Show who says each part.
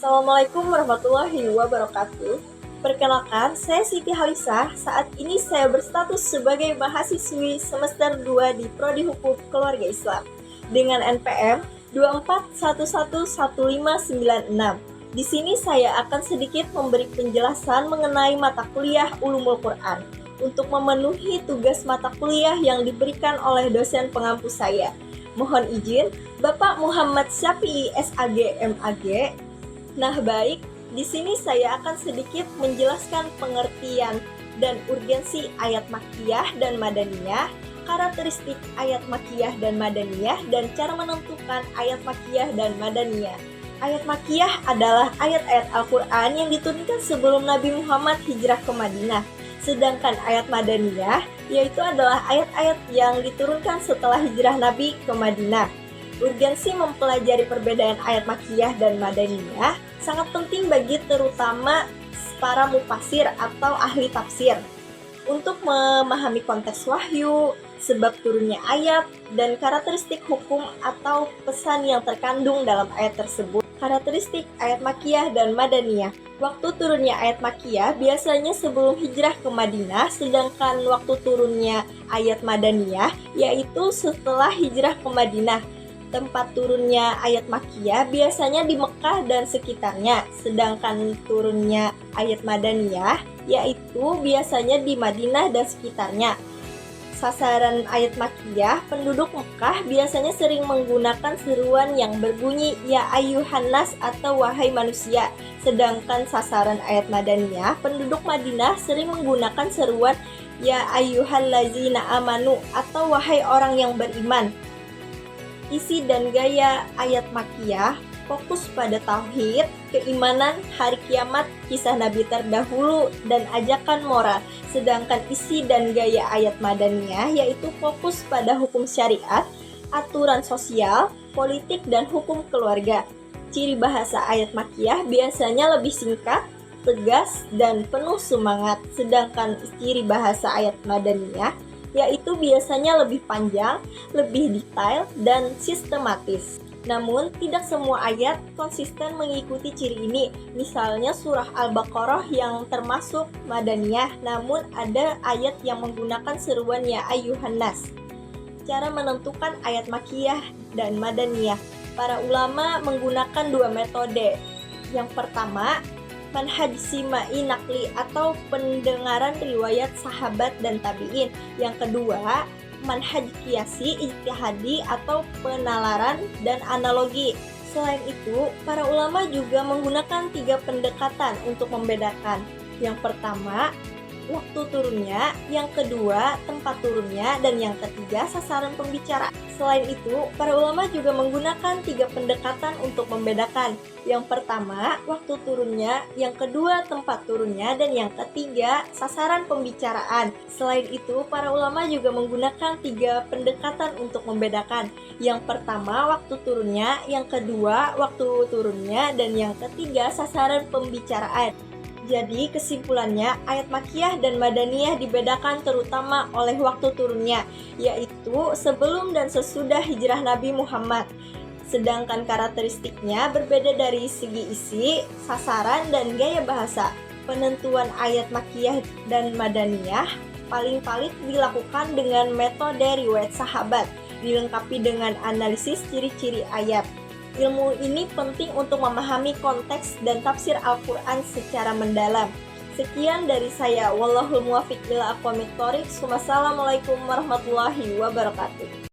Speaker 1: Assalamualaikum warahmatullahi wabarakatuh. Perkenalkan, saya Siti Halisah. Saat ini saya berstatus sebagai mahasiswi semester 2 di Prodi Hukum Keluarga Islam dengan NPM 241111596. Di sini saya akan sedikit memberi penjelasan mengenai mata kuliah Ulumul Quran untuk memenuhi tugas mata kuliah yang diberikan oleh dosen pengampu saya. Mohon izin, Bapak Muhammad Syafi'i SAG MAG. Nah baik, di sini saya akan sedikit menjelaskan pengertian dan urgensi ayat makkiyah dan madaniyah, karakteristik ayat makkiyah dan madaniyah, dan cara menentukan ayat makkiyah dan madaniyah. Ayat makkiyah adalah ayat-ayat Al-Quran yang diturunkan sebelum Nabi Muhammad hijrah ke Madinah. Sedangkan ayat madaniyah yaitu adalah ayat-ayat yang diturunkan setelah hijrah Nabi ke Madinah. Urgensi mempelajari perbedaan ayat makkiyah dan madaniyah sangat penting bagi terutama para mufasir atau ahli tafsir untuk memahami konteks wahyu, sebab turunnya ayat, dan karakteristik hukum atau pesan yang terkandung dalam ayat tersebut. Karakteristik ayat makkiyah dan madaniyah. Waktu turunnya ayat makkiyah biasanya sebelum hijrah ke Madinah, sedangkan waktu turunnya ayat madaniyah yaitu setelah hijrah ke Madinah. Tempat turunnya ayat makkiyah biasanya di Mekah dan sekitarnya, sedangkan turunnya ayat madaniyah yaitu biasanya di Madinah dan sekitarnya. Sasaran ayat makkiyah, penduduk Mekah biasanya sering menggunakan seruan yang berbunyi ya ayyuhan nas atau wahai manusia, sedangkan sasaran ayat madaniyah, penduduk Madinah sering menggunakan seruan ya ayyuhallazina amanu atau wahai orang yang beriman. Isi dan gaya ayat makkiyah fokus pada tauhid, keimanan, hari kiamat, kisah nabi terdahulu, dan ajakan moral. Sedangkan isi dan gaya ayat madaniyah yaitu fokus pada hukum syariat, aturan sosial, politik, dan hukum keluarga. Ciri bahasa ayat makkiyah biasanya lebih singkat, tegas, dan penuh semangat. Sedangkan ciri bahasa ayat madaniyah yaitu biasanya lebih panjang, lebih detail, dan sistematis. Namun, tidak semua ayat konsisten mengikuti ciri ini. Misalnya surah Al-Baqarah yang termasuk madaniyah, namun ada ayat yang menggunakan seruan ya ayyuhan nas. Cara menentukan ayat makkiyah dan madaniyah. Para ulama menggunakan dua metode. Yang pertama, manhaj simai nakli atau pendengaran riwayat sahabat dan tabi'in. Yang kedua, manhaj qiyasi ijtihadi atau penalaran dan analogi. Selain itu, para ulama juga menggunakan 3 pendekatan untuk membedakan. Yang pertama, waktu turunnya, yang kedua, tempat turunnya, dan yang ketiga, sasaran pembicaraan. Selain itu, para ulama juga menggunakan 3 pendekatan untuk membedakan. Yang pertama, waktu turunnya, yang kedua, tempat turunnya, dan yang ketiga, sasaran pembicaraan. Selain itu, para ulama juga menggunakan 3 pendekatan untuk membedakan. Yang pertama, waktu turunnya, yang kedua, waktu turunnya, dan yang ketiga, sasaran pembicaraan. Jadi kesimpulannya, ayat makkiyah dan madaniyah dibedakan terutama oleh waktu turunnya, yaitu sebelum dan sesudah hijrah Nabi Muhammad. Sedangkan karakteristiknya berbeda dari segi isi, sasaran, dan gaya bahasa. Penentuan ayat makkiyah dan madaniyah paling-paling dilakukan dengan metode riwayat sahabat, dilengkapi dengan analisis ciri-ciri ayat. Ilmu ini penting untuk memahami konteks dan tafsir Al-Quran secara mendalam. Sekian dari saya. Wallahul muwaffiq ila aqwamit thoriq. Wassalamualaikum warahmatullahi wabarakatuh.